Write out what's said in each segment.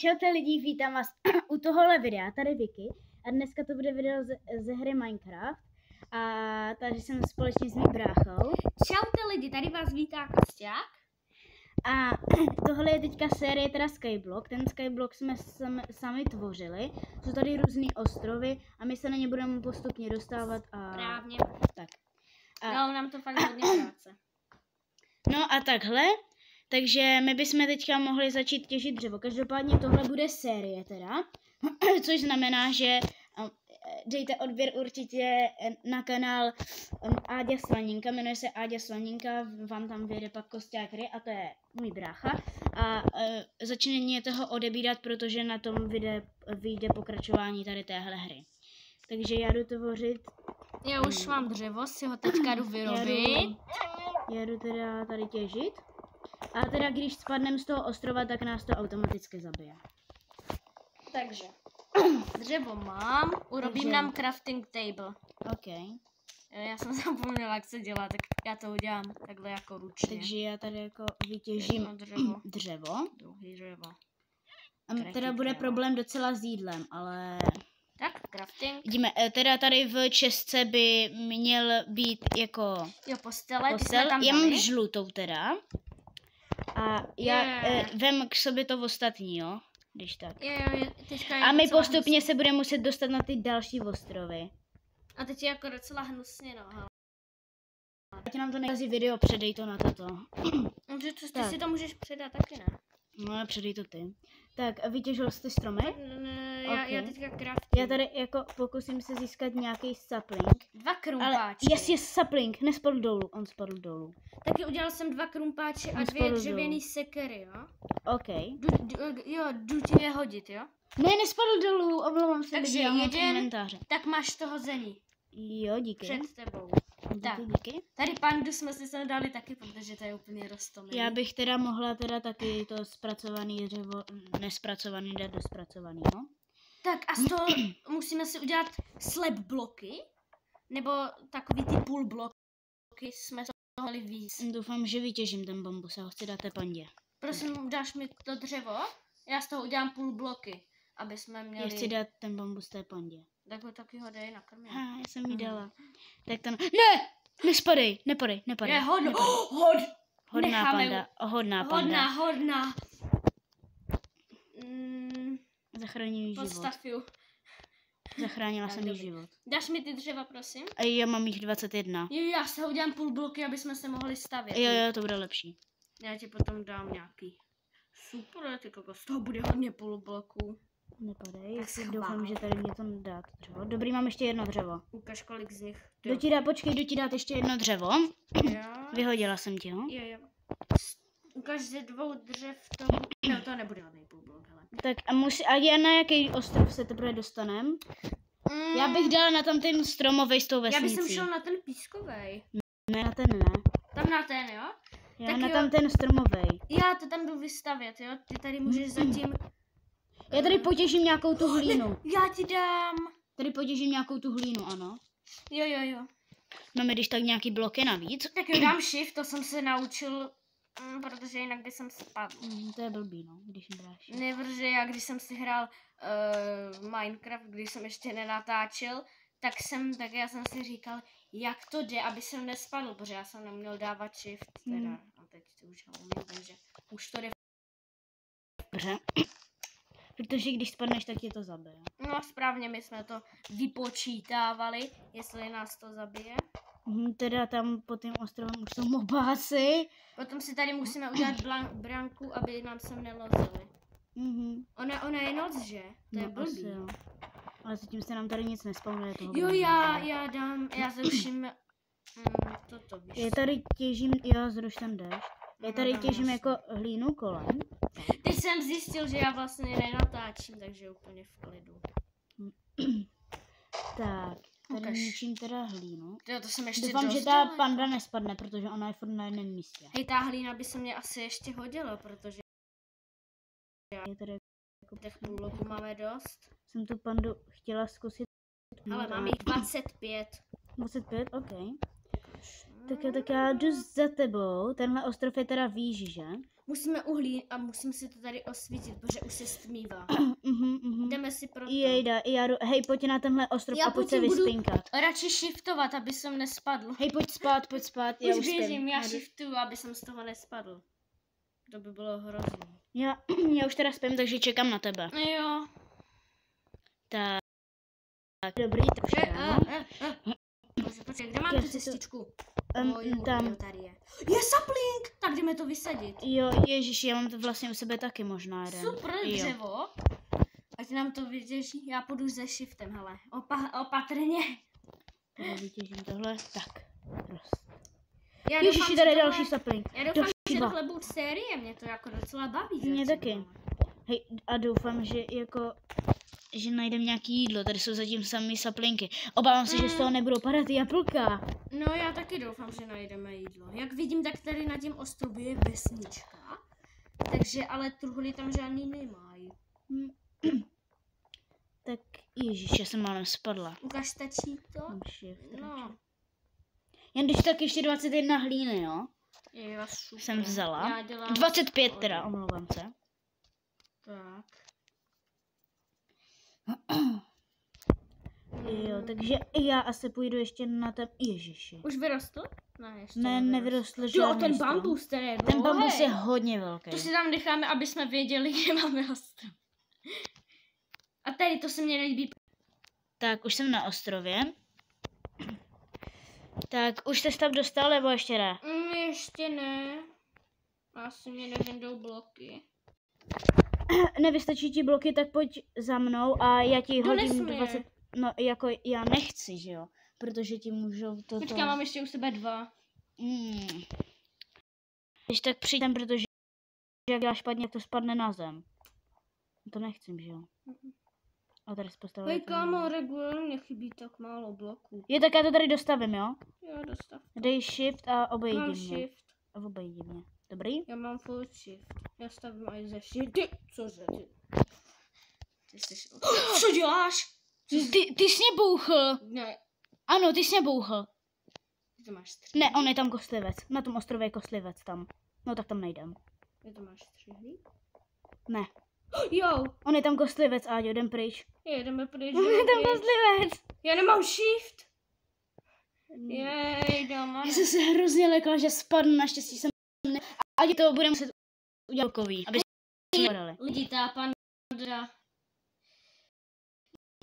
Čaute lidi, vítám vás u tohohle videa, tady Vicky. A dneska to bude video ze hry Minecraft. A tady jsem společně s mým bráchou. Čaute lidi, tady vás vítá Kosťák. A tohle je teďka série teda Skyblock. Ten Skyblock jsme sami tvořili. Jsou tady různý ostrovy a my se na ně budeme postupně dostávat a... Správně. Tak. Dalo nám to fakt hodně práce. No a takhle. Takže my bychom teďka mohli začít těžit dřevo. Každopádně tohle bude série teda. Což znamená, že dejte odběr určitě na kanál Áďa Slaninka. Jmenuje se Áďa Slaninka, vám tam vyjde pak Kosťák Ry a to je můj brácha. A začněte ho odebírat, protože na tom vyjde pokračování tady téhle hry. Takže já jdu tvořit. Já už mám dřevo, si ho teďka jdu vyrobit. Já jdu teda tady těžit. A teda když spadneme z toho ostrova, tak nás to automaticky zabije. Takže dřevo mám, urobím nám crafting table. OK. Já jsem zapomněla, jak se dělá, tak já to udělám takhle jako ručně. Takže já tady jako vytěžím dřevo. Druhý dřevo. A teda bude problém docela s jídlem, ale... Tak, crafting. Vidíme, teda tady v České by měl být jako... Jo, postel. Já mám žlutou teda. A já vem k sobě to ostatní, jo? Když tak. A my postupně se budeme muset dostat na ty další ostrovy. A teď je jako docela hnusně, no. Hele. Ať nám to nekazí video, předej to na toto. Ty si to můžeš předat taky, ne? No, předej to ty. Tak, vytěžil jste stromy? Já teďka craftím. Já tady jako pokusím se získat nějaký sapling. 2 krumpáče. Ale sapling, nespadl dolů, on spadl dolů. Taky udělal jsem 2 krumpáče a 2 dřevěný sekery, jo? OK. Jdu ti je hodit, jo? Ne, nespadl dolů, omlouvám se. Takže jeden, tak máš to hození. Jo, díky. Před tebou. Díky. Tady pandu jsme si sem dali taky, protože to je úplně roztomilý. Já bych teda mohla taky to zpracovaný dřevo, nespracovaný dát do zpracovaného. Tak a z toho musíme si udělat slab bloky, nebo takový ty půl bloky jsme to mohli víc. Doufám, že vytěžím ten bambus, já ho chci dát té pandě. Prosím, dáš mi to dřevo? Já z toho udělám půl bloky, aby jsme měli... Já chci dát ten bambus té pandě. Tak ho taky ho dej na krmě. Já jsem jí dala. Tak ten... Ne! Nespadej, nepadej. Je hodná panda. Hodná. Zachrání jí život. Zachránila jsem jí život. Dáš mi ty dřeva, prosím? A já mám jich 21. Jo, já se udělám půl bloky, aby jsme se mohli stavět. Jo, to bude lepší. Já ti potom dám nějaký super, ty kokos, z toho bude hodně půl bloků. Nepadej, doufám, že tady mě to dá dřevo. Dobrý, mám ještě jedno dřevo. Ukaž, kolik z nich. Počkej, jdu ti dát ještě jedno dřevo. Jo. Vyhodila jsem ti ho. Jo. Ukaž ze 2 dřev tomu. No, to nebude hodný půl blok, hele. Tak a na jaký ostrov se teprve dostanem? Já bych dala na tam ten stromovej s tou vesnicí. Já bych šel na ten pískovej. Ne, na ten ne. Tam na ten, jo? Já tak na tam ten stromovej. Já to tam jdu vystavět, jo? Ty tady můžeš zatím... Já tady potěžím nějakou tu hlínu. Já ti dám. Tady potěžím nějakou tu hlínu, ano. Jo. Máme když tak nějaký bloky navíc. Tak jo, dám shift, to jsem se naučil, protože jinak by jsem spadl. To je blbý, no, když nebráš. Ne, protože já když jsem si hrál Minecraft, když jsem ještě nenatáčel, tak já jsem si říkal, jak to jde, aby jsem nespadl, protože já jsem neměl dávat shift teda. A teď to už ho umím, takže už to jde. Dobře. Protože když spadneš, tak tě to zabije. No správně, my jsme to vypočítávali, jestli nás to zabije. Teda tam pod tím ostrovem už jsou mobásy. Potom si tady musíme udělat branku, aby nám sem nelozili. Ona je noc, že? To je blbý. Ale zatím se nám tady nic nespawnuje. Jo, já zruším toto, víš. Já tady těžím, zruš ten déšť. Já tady těžím jako hlínu kolem. Teď jsem zjistil, že já vlastně nenatáčím, takže úplně v klidu. Tak, tady ničím teda hlínu. To jsem ještě doufám, že ta panda nespadne, protože ona je furt na jednom místě. Hej, ta hlína by se mě asi ještě hodila, protože tady těch půl bloků máme dost. Jsem tu pandu chtěla zkusit. Ale mám jich 25. 25, OK. Tak já jdu za tebou. Tenhle ostrov je teda výš, že? Musíme uhlí a musím si to tady osvítit, protože už se stmívá. Jdeme si pro to. Jejda, hej, pojď na tenhle ostrov a pojď se vyspinkat. Radši shiftovat, aby jsem nespadl. Hej, pojď spát, já Už běžím, spím. já shiftuju, aby jsem z toho nespadl. To by bylo hrozné. Já už teda spím, takže čekám na tebe. Jo. Tak, dobrý, to už je ráno. Počkej, kde mám tu cestičku? Tam. Jo, tady je. Je sapling! Tak jdeme to vysadit. Jo, ježiši, já mám to vlastně u sebe taky možná jeden. Super dřevo. Ať nám to vytěží, já půjdu se shiftem, hele. Opatrně. Tady vytěžím tohle, tak. Ježiši, tady je další sapling. Já doufám, že tohle bude série, mě to jako docela baví. Mě taky. Hej, a doufám, že najdeme nějaký jídlo, tady jsou zatím samý saplinky. Obávám se, že z toho nebudou padat jablka. No já taky doufám, že najdeme jídlo. Jak vidím, tak tady na těm ostrově je vesnička. Takže ale truhly tam žádný nemají. Tak ježiš, já jsem málem spadla. Ukaž, stačí to? No. Jen když tak ještě 21 hlíny, jo? Jo, super. Jsem vzala. 25 teda, omlouvám se. Tak. Jo, takže já asi půjdu ještě na ten... Ježiši. Už vyrostl? Ještě nevyrostl žádný jo, ten strom. bambus, ten je Ten bambus je hodně velký. To si tam necháme, aby jsme věděli, kde máme ostrov. A tady to se mně nelíbí. Tak, už jsem na ostrově. Tak, už jste se tam dostal, nebo ještě ne? Ještě ne. Asi mě nevendou bloky. Nevystačí ti bloky, tak pojď za mnou a já ti hodím Dones 20... No, jako já nechci, že jo? Protože ti můžou toto... Počkej, mám ještě u sebe 2. Když tak přijdem, protože jak já špatně, to spadne na zem. To nechci, že jo? A tady postavili. Hej kámo, regulárně chybí tak málo bloků. Je, tak já to tady dostavím, jo? Jo, dostav. Dej shift a obejdi Mám mě. shift. A obejdi mě. Dobrý? Já mám full shift. Já stavím aj ze shift. Ty, cože ty? Ty jsi... Co děláš? Ty jsi mě bouchl. Ne. Ano, ty jsi mě bouchl. Ty to máš 3. Ne, on je tam kostlivec. Na tom ostrově je kostlivec tam. No tak tam nejdem. Ty to máš 3 hlí? Ne. Jo. On je tam kostlivec, Áďo, jdem pryč. Jdeme pryč. On je tam kostlivec. Já nemám shift. Jej, doma. Já jsem se hrozně lekla, že spadnu, naštěstí jsem ne... Ať to budeme muset udělat kový, aby jsme podali. Lidi, ta pandra.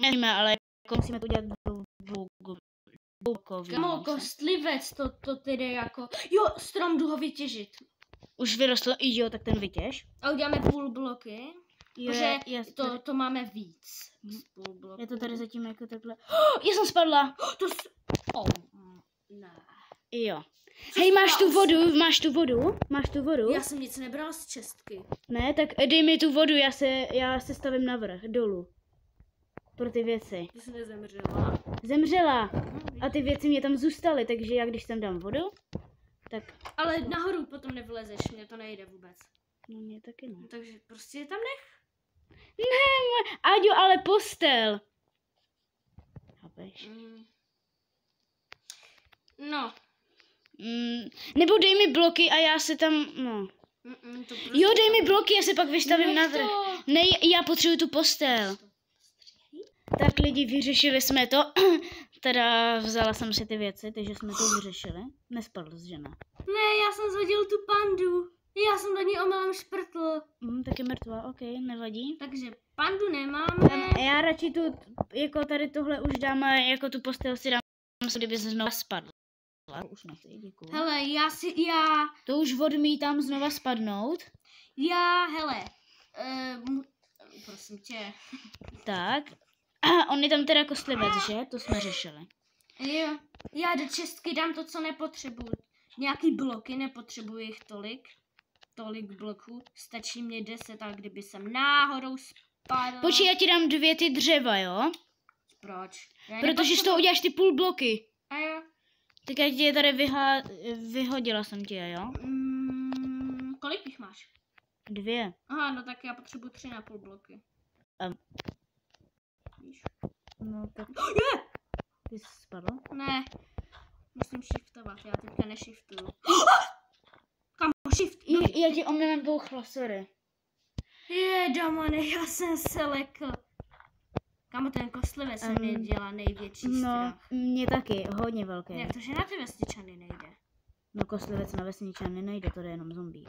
Nevíme, ale jako musíme to udělat kový. Kamo, kostlivec, to tedy jako... Jo, strom jdu ho vytěžit. Už vyrostl, jo, tak ten vytěž. A uděláme půl bloky. Protože tady... to máme víc. Půl bloky. Já to tady zatím jako takhle... Já jsem spadla! Ne. Jo. Hej, máš tu vodu? Já jsem nic nebral z čestky. Ne, tak dej mi tu vodu, já se stavím navrch, dolů. Pro ty věci. Ty jsi nezemřela. Zemřela. A ty věci mě tam zůstaly, takže já když tam dám vodu, tak... Ale nahoru potom nevlezeš, mně to nejde vůbec. No mě taky ne. Takže prostě je tam nech. Ne, Áďo, ale postel. Chápeš? No. Nebo dej mi bloky a já se tam, no. Prostě jo, dej mi bloky, já se pak vystavím na vrch. Ne, já potřebuji tu postel. Tak lidi, vyřešili jsme to. Teda vzala jsem si ty věci, takže jsme to vyřešili. Nespadl jsi, že ne? Ne, já jsem zhodil tu pandu. Já jsem do ní omylem šprtl. Tak je mrtvá, ok, nevadí. Takže pandu nemáme. Já radši tu, jako tady tohle už dáme, jako tu postel si dám, kdyby se znova spadl. Už nechci, děkuju. Hele, To už odmítám znova spadnout. Hele, prosím tě. Tak. A on je tam teda kostlivec, že? To jsme řešili. Jo, já do čestky dám to, co nepotřebuji. Nějaký bloky, nepotřebuji jich tolik bloků. Stačí mě 10, a kdyby jsem náhodou spadl. Počkej, já ti dám 2 ty dřeva, jo? Proč? Protože z toho uděláš ty půl bloky. A jo. Tak já ti je tady vyhodila jsem ti je, jo? Kolik jich máš? 2. Aha, no tak já potřebuji 3,5 bloky. Víš? No tak... Ty jsi spadla? Ne. Musím shiftovat, já teďka neshiftuju. Kam shift? Já ti omylem bouchla, sorry. Damane, já jsem se lekl. Kamo, ten kostlivec se mě dělá největší strach. Mě taky, hodně velký. Jak to, že na ty vesničany nejde? No kostlivec na vesničany nejde, to jde jenom zombík.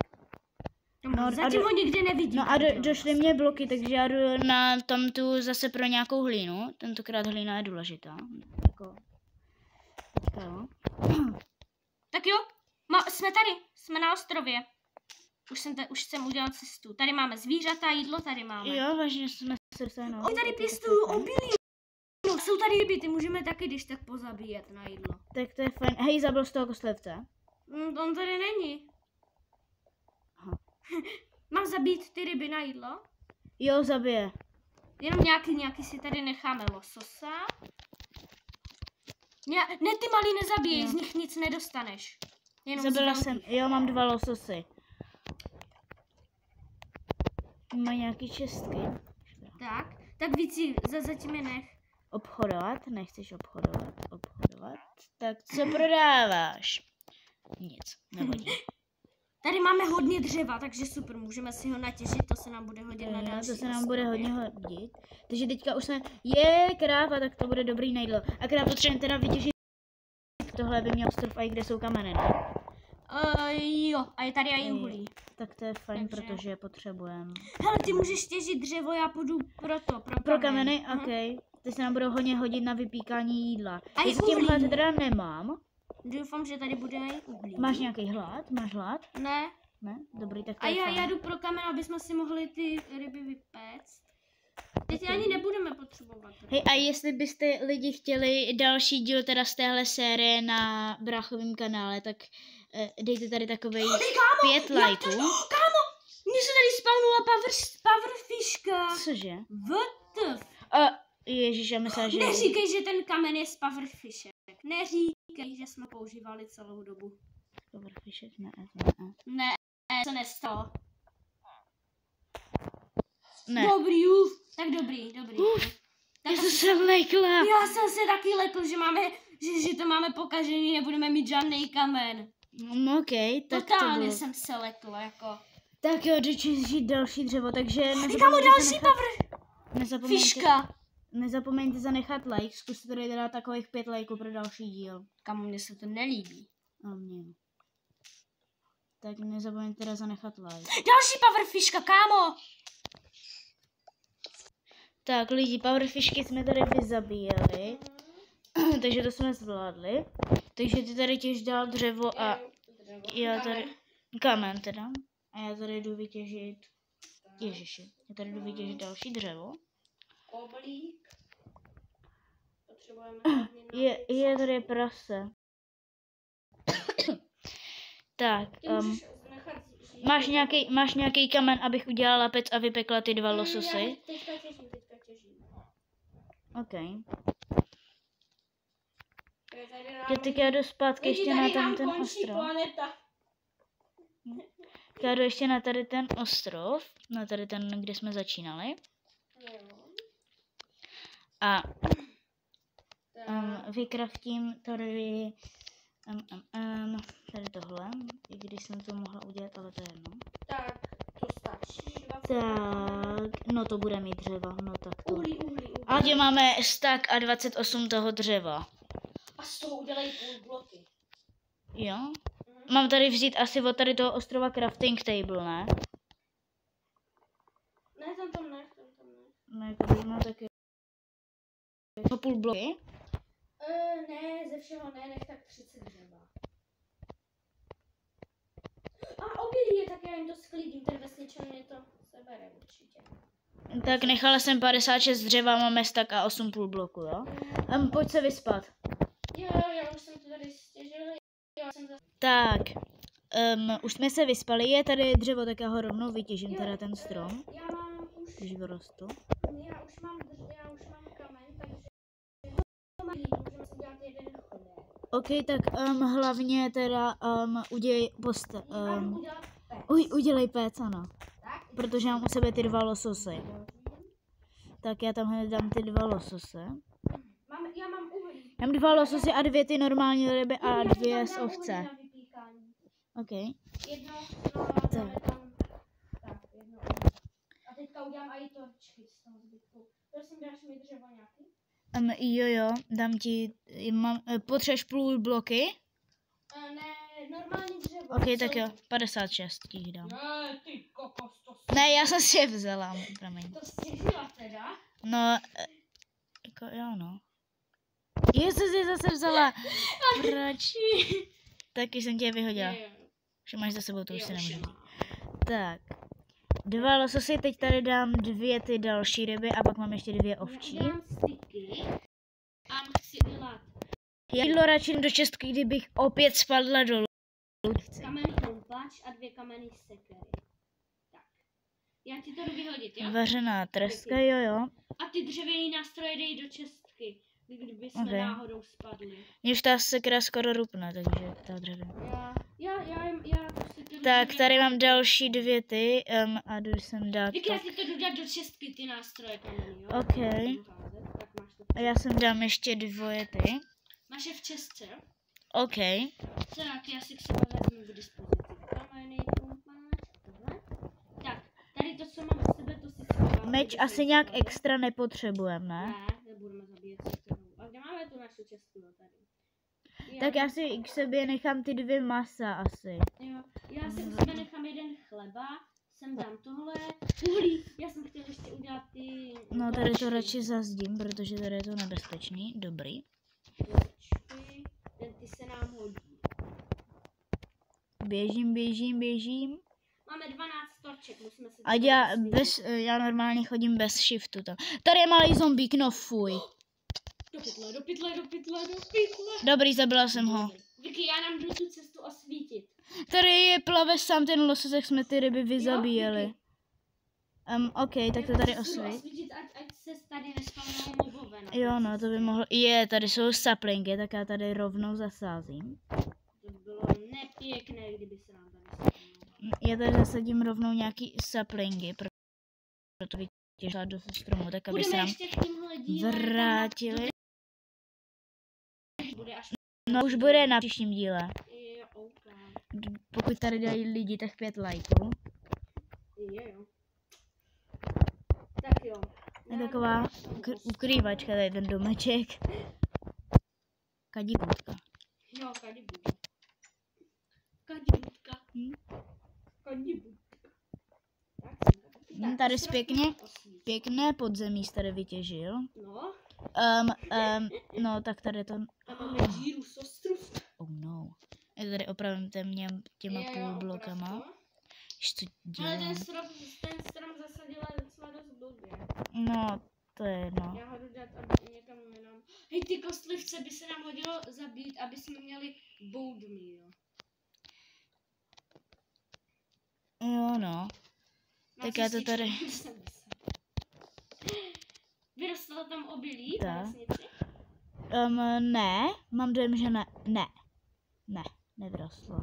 No, zatím ho nikdy nevidím. No a došly mě bloky, takže já jdu na tamtu zase pro nějakou hlínu. Tentokrát hlína je důležitá. Jako... Teďka jo. Tak jo, jsme tady, jsme na ostrově. Už jsem udělal cestu. Tady máme zvířata, jídlo tady máme. Jo, vážně jsme se dostali na... Oni tady pěstují obilí. No, jsou tady ryby, ty můžeme taky když tak pozabíjet na jídlo. Tak to je fajn. Hej, zabil z toho kostlivce. On tady není. Aha. Mám zabít ty ryby na jídlo? Jo, zabije. Jenom nějaký si tady necháme lososa. Ne, ty malý nezabíjej, z nich nic nedostaneš. Zabila jsem, jo, mám 2 lososy. Má nějaký čestky. Tak víc zatím je nech. Obchodovat? Nechceš obchodovat? Tak co prodáváš? Nic, nevadí. Tady máme hodně dřeva, takže super, můžeme si ho natěžit, to se nám bude hodit na další. To se nám bude hodně hodit. Takže teďka už jsme, kráva, tak to bude dobrý na jídlo. Akorát potřebujeme teda vytěžit, tohle by měl ostrov, a i kde jsou kameny, ne? Jo, a je tady i uhlí. Tak to je fajn, protože potřebujeme. Hele, ty můžeš těžit dřevo, já půjdu pro kameny, ok. Ty se nám budou hodně hodit na vypíkání jídla. A i tímhle teda nemám. Doufám, že tady bude i uhlí. Máš nějaký hlad? Máš hlad? Ne. Ne? Dobrý, tak to a je fajn. Já jdu pro kamen, aby jsme si mohli ty ryby vypéct. Teď ani nebudeme potřebovat. Hej, a jestli byste lidi chtěli další díl teda z téhle série na bráchovém kanále, tak dejte tady takovej 5 lajků. Kámo, mně se tady spawnula powerfishka. Cože? What the Ježíš, já myslím, že... Neříkej, že ten kamen je z powerfishek. Neříkej, že jsme používali celou dobu. Powerfishek? Ne, to nestalo. Ne. Dobrý, tak dobrý. Tak já jsem lekla. Já jsem se taky lekl, že to máme pokažený, nebudeme mít žádný kamen. Ok, tak totálně jsem se lekl, jako. Tak jo, jdu žít další dřevo, takže... Kámo, další Fiška. Nezapomeňte zanechat like, zkuste tady dát takových 5 lajků pro další díl. Kámo, mně se to nelíbí. A mně. Tak nezapomeňte teda zanechat like. Další powerfishka, kámo! Tak lidi, powerfishky jsme tady vyzabíjeli. Takže to jsme zvládli. Takže ty tady těž dál dřevo a já tady... Kamen teda. A já tady jdu vytěžit... Ježiši. Já tady jdu vytěžit další dřevo. Oblík. Potřebujeme... Je tady prase. Tak, máš nějaký kamen, abych udělala pec a vypekla ty 2 lososy? Teďka těžím. Ok. Teď já jdu zpátky ještě na ten ostrov. Já jdu ještě na tady ten ostrov, na tady ten, kde jsme začínali. A vykraftím tady tohle, i když jsem to mohla udělat, ale to je jedno. Tak, to stačí. Tak, no to bude mít dřeva, no tak to. Uhlí. A že máme stack a 28 toho dřeva. A z toho udělají půl bloky. Jo? Mám tady vzít asi od tady toho ostrova crafting table, ne? Ne, tam ne. Ne, tady mám taky půl bloky. Ne, ze všeho ne, nech tak 30 dřeva. A obilí je, tak já jim to sklidím, ten vesničan mě to sebere určitě. Tak nechala jsem 56 dřeva, máme stack a 8 půl bloku, jo? Pojď se vyspat. Jo, já už jsem to tady stěžila. Tak, už jsme se vyspali, je tady dřevo, tak já ho rovnou vytěžím, teda ten strom. Já mám už... Když vyrostu. Já už mám kamen, takže... Můžeme si dělat jeden chodek. Ok, tak hlavně teda udělej udělej pec, ano. Protože mám u sebe ty 2 lososy. Tak já tam hned dám ty 2 lososy. Já mám uhlí. Mám 2 lososy a 2 ty normální ryby a 2 z ovce. OK. Jedno, no, dáme tam, tak, jedno. A teďka udělám i torčky z toho zbytku. Prosím, dáš mi dřevo nějaký? Jo, dám ti, potřebuješ půl bloky? Ne, normální dřevo. OK, tak jo, 56 ti dám. Ne, ty kokos, to Ne, já jsem si je vzala, promiň. to stěžila teda? No, jako jo, no. Jestli jsi zase vzala, proč? Taky jsem tě vyhodila. Že máš za sebou, to už si nemůžu. Tak. 2 lososy, teď tady dám 2 ty další ryby a pak mám ještě 2 ovčí. Já dám styky a chci udělat Já jídlo radši do čestky, kdybych opět spadla dolů. kamenný kroupač a 2 kamenný sekery. Tak. Já ti to jdu vyhodit, jo? Vařená treska, jo. A ty dřevěný nástroje dej do čestky, kdyby jsme náhodou spadli. Mně už ta sekera skoro rupne, takže ta dřevěná. Já prostě Tak, tady mám další 2 ty a jdu sem dát. Já si to jdu dát do čestky, ty nástroje kamenný, jo? OK. Tak máš to. A já sem dám ještě 2 ty. Máš je v čestce, jo? OK. Tak, já si k sebe vezmu k dispozici kamenný kroupač, tohle. Tak, tady to, co mám u sebe, to si schovám. Meč asi nějak extra nepotřebujeme, ne? Ne, nebudeme zabíjet sekerou. A kde máme tu naši čestku, jo, tady? Tak já si k sobě nechám ty 2 masa asi. Jo, já si u sebe nechám jeden chleba, sem dám tohle, uhlí, já jsem chtěl ještě udělat ty... No tady to radši zazdím, protože tady je to nebezpečný, dobrý. Torčky, ty se nám hodí. Běžím. Máme 12 torček, musíme se... A já normálně chodím bez shiftu tam. Tady je malý zombík, no fuj. Do pytle. Dobrý, zabila jsem ho. Vicky, já nám jdu tu cestu osvítit. Tady je plave sám ten losos, jak jsme ty ryby vyzabíjeli. OK, tak to tady osvít. Ať se tady nespavnou mobové. Jo, no, to by mohlo... tady jsou saplingy, tak já tady rovnou zasázím. To bylo nepěkné, kdyby se nám tady spavnou. Já tady zasadím rovnou nějaký saplingy, proto vytěžila do stromu, tak aby se nám vrátili. No, už bude na příštím díle. Pokud tady dají lidi, tak 5 lajků. Jo. Tak jo. Je taková ukrývačka, tady ten domeček. Kadibůdka. Jo, kadibůdka. Tady pěkné podzemí tady vytěžil. No. No, tak tady to... Máme díru z ostrůvka. Oh no. Já tady opravím těma půl blokama. Co dělám? Ale ten strom zasadila docela dost blbě. No, to je jedno. Já ho jdu dát, aby někam jinam. Hej, ty kostlivce by se nám hodilo zabít, aby jsme měli bold meal. Jo, no. Tak já to tady... Vyrostlo tam obilí Tak. na vesnici? Ne, mám dojem, že ne. Ne, nevyrostlo.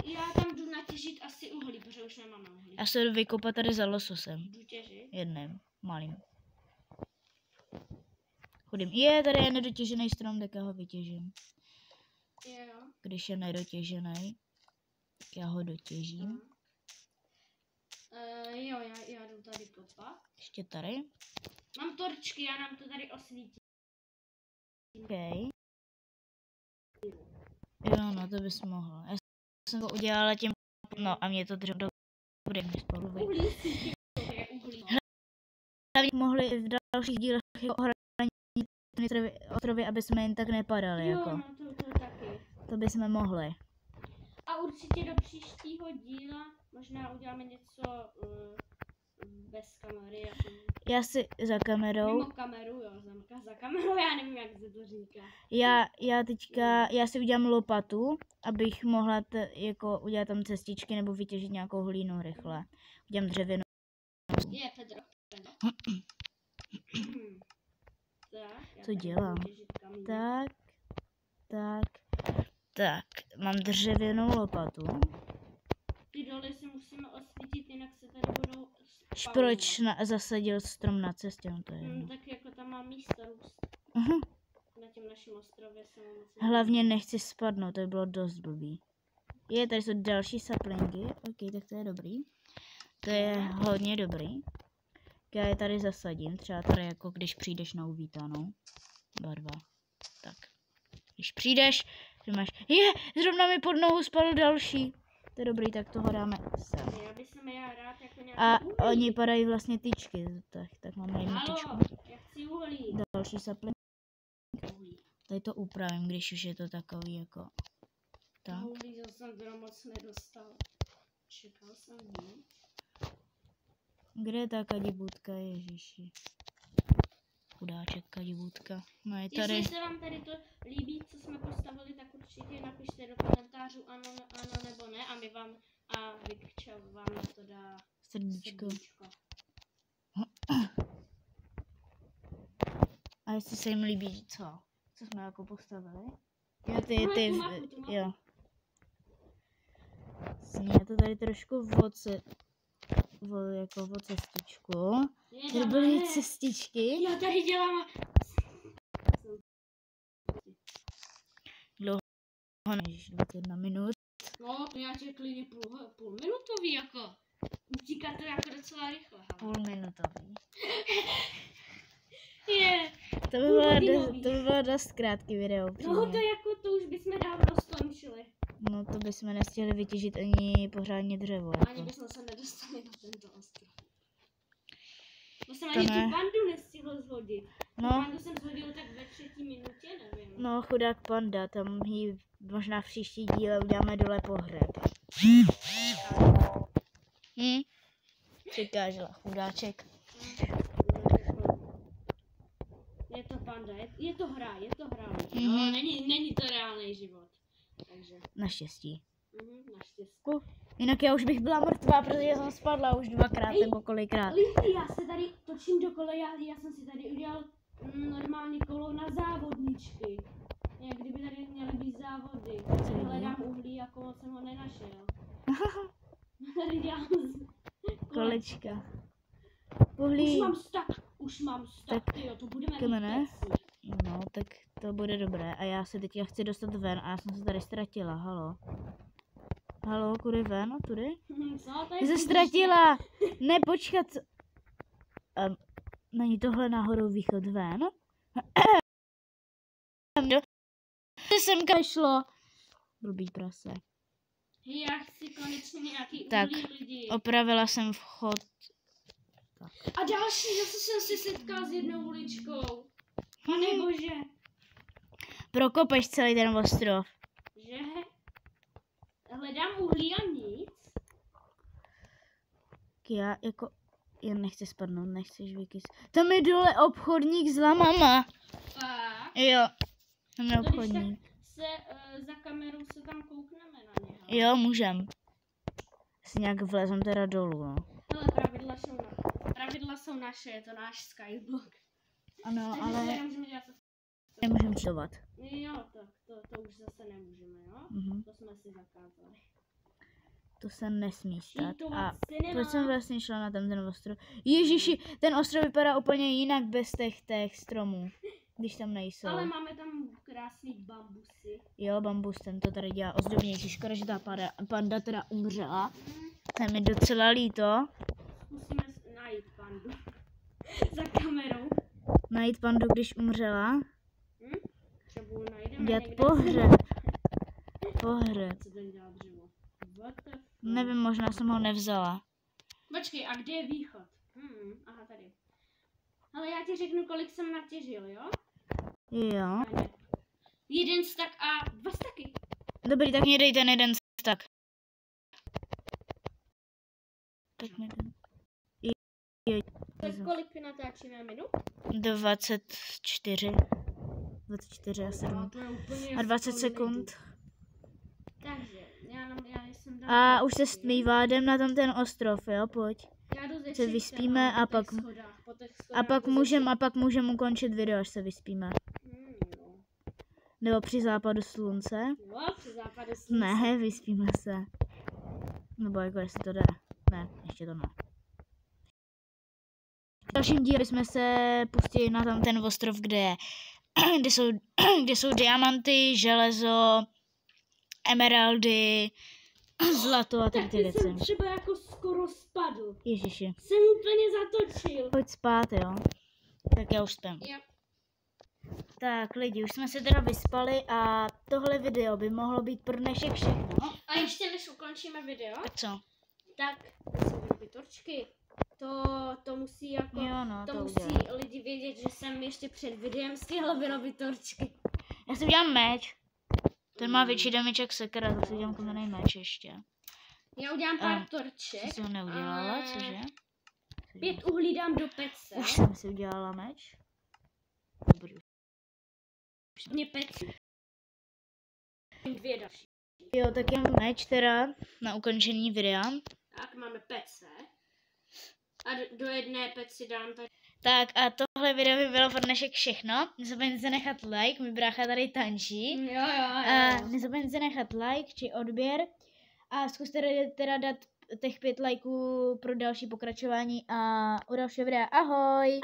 Já tam jdu natěžit asi uhlí, protože už nemáme uhlí. Já se jdu vykopat tady za lososem. Jdu těžit? Jedním, malým. Chudým. Tady je nedotěžený strom, tak já ho vytěžím. Jo. Když je nedotěžený, tak já ho dotěžím. Jo, já jdu tady kopat. Ještě tady. Mám torčky, já nám to tady osvítím. OK. Jo, no to bys mohla. Já jsem to udělala tím... No a mě to dřevo bude mi spolu být. Uhlí. Hlavně mohli v dalších dílech ochránit ostrovy, aby jsme jen tak nepadali. Jo, jako. no to taky. To bychom mohli. A určitě do příštího díla možná uděláme něco bez kamery. Jako... Já si za kamerou. Mimo kameru, jo, za kamerou, já nevím, jak se to říká. Já si udělám lopatu, abych mohla jako udělat tam cestičky nebo vytěžit nějakou hlínu rychle. Udělám dřevěnou. Je, Pedro. Co dělám? Tak, mám dřevěnou lopatu. Ty doly si musíme osvítit, jinak se tady budou spalovat. Proč zasadil strom na cestě? No to je jedno. Tak jako tam má místo růst. Aha. Na našem ostrově se moc... Hlavně nechci spadnout, to by bylo dost blbý. Tady jsou další saplingy, ok, tak to je dobrý. To je hodně dobrý. Já je tady zasadím, třeba tady jako když přijdeš na uvítanou. Barva. Tak. Když přijdeš, že máš... Zrovna mi pod nohu spadl další. To je dobrý, tak toho dáme sem. Já bych se měla rád jako nějaký A uhlí. oni padají vlastně tyčky, tak máme jednu tyčku. Halo, já chci uhlí. Další sapling. Tady to upravím, když už je to takový jako... Tak. Uhlí jsem teda moc nedostal. Čekal jsem víc. Kde je ta kadibůdka, ježiši? Chudáček kadibůdka. No je tady. Jestli se vám tady to líbí, co jsme postavili, tak určitě napište do komentářů ano nebo ne a my vám a Vikča vám na to dá Srdíčko. srdíčko. A jestli se jim líbí, co? Co jsme jako postavili? Jo, Tu mapu. jo. Já to tady trošku jako o cestičku. Tady byly cestičky. Já tady dělám... Dlouho než 21 minut. No, to já tě klidně půl minutový jako. Utíká to jako docela rychle. Půlminutový. Je. To by bylo dost krátký video. No Přímě. to jako, to už bychom dávno skončili. No to bychom nestihli vytěžit ani pořádně dřevo. Ani Jako. bychom se nedostali na tento ostrov. To jsem To ani ne. tu pandu nestihl zhodit. No. Pandu jsem zhodil tak ve 3. minutě, nevím. No chudák panda, tam jí možná v příští díle uděláme dole pohřeb. Přikážela, chudáček. Je to panda, je to hra. Mhm. No, není to reálný život. Takže, Naštěstí. naštěstí. Jinak já už bych byla mrtvá, protože jsem spadla už 2krát nebo kolikrát. Lidi, já se tady točím dokola, já jsem si tady udělal normálně kolo na závodničky. Jak kdyby tady měly být závody. Tady hledám uhlí, jako moc jsem ho nenašel. Tady dělám Kolečka. Už Uhlí. mám stak, tyjo, to budeme Kamene? mít peci. No, tak to bude dobré. A já se teďka chci dostat ven a já jsem se tady ztratila, halo. Halo, kudy ven? Tudy? Co, to Ty se je ztratila! Ne, počkat. Není tohle náhodou východ ven? Semka šlo. Blbý prase. Já chci konečně nějaký Tak. uhlí lidi. Opravila jsem vchod. A další, zase jsem se setkal s jednou uličkou. Pane bože. Prokopeš celý ten ostrov. Že? Hledám uhlí a nic. Já nechci spadnout, nechceš vykys. Tam je dole obchodník s lamama. Fakt. Jo, tam je To když obchodník. tak se za kamerou se tam koukneme na něho. Jo, můžem. Si nějak vlezem teda dolů, no. Hele, pravidla jsou naše, je to náš skyblock. Ano, Takže ale si nemůžeme dělat co... nemůžem čtovat. Jo, tak to už zase nemůžeme, jo? Mhm. To jsme si zakázali. To se nesmí stát. A Čítovat si proč nemá. jsem vlastně šla na ten ostrov? Ježiši, ten ostrov vypadá úplně jinak bez těch stromů. Když tam nejsou. Ale máme tam krásný bambusy. Jo, bambus, ten to tady dělá ozdobnější. Škoda, že ta panda teda umřela. To je mi docela líto. Musíme najít pandu. Za kamerou. Najít pandu, když umřela. Třeba najdeme Dělat někde. pohřeb. Pohřeb. Co ten dělá dřevo? What the fuck? Nevím, možná jsem ho nevzala. Počkej, a kde je východ? Aha, tady. Ale já ti řeknu, kolik jsem natěžil, jo? Jo. Aně. 1 stak a 2 staky. Dobrý, tak mě dej ten jeden stak. Tak mi ten. Tak kolik natáčíme minut? 24. 24 a 7. To je úplně A 20 v klidu. sekund. Takže, já jsem tam... A už se stmívá, jdem na ten ostrov, jo, pojď. Já jdu ze se všech vyspíme stran, a po těch pak- schodách, po těch A schodách pak jdu ze můžem ukončit video, až se vyspíme. jo. Nebo při západu slunce. Jo, při západu slunce. Ne, vyspíme se. Nebo jako jestli to jde. Ne, ještě to ne. V dalším díle jsme se pustili na tam ten ostrov, kde je kde jsou diamanty, železo, emeraldy, zlato a tak ty věci. Jsem třeba jako skoro spadl. Ježiši. Jsem úplně zatočil. Pojď spát, jo. Tak já už spím. Jo. Tak lidi, už jsme se teda vyspali a tohle video by mohlo být pro dnešek všechno. A ještě než ukončíme video, A co? tak musím vyrobit torčky. To musí jako, Jo, no, to to musí udělám. lidi vědět, že jsem ještě před videem stihl vyrobit torčky. Já si udělám meč. Ten má větší damage jak sekera, tak si udělám kamenný meč ještě. Já udělám pár torček. Co jsem neudělala, ale cože? 5 uhlí dám do pece. Už jsem si udělala meč. Dobrý. Mě pec. 2 další. Jo, tak je meč teda na ukončení videa. Tak máme pece. A do jedné peci dám tady. Tak a tohle video by bylo pro dnešek všechno. Nezapomeňte nechat like, můj brácha tady tančí. Jo. A nezapomeňte nechat like či odběr. A zkuste teda dát těch 5 lajků pro další pokračování a u dalšího videa. Ahoj!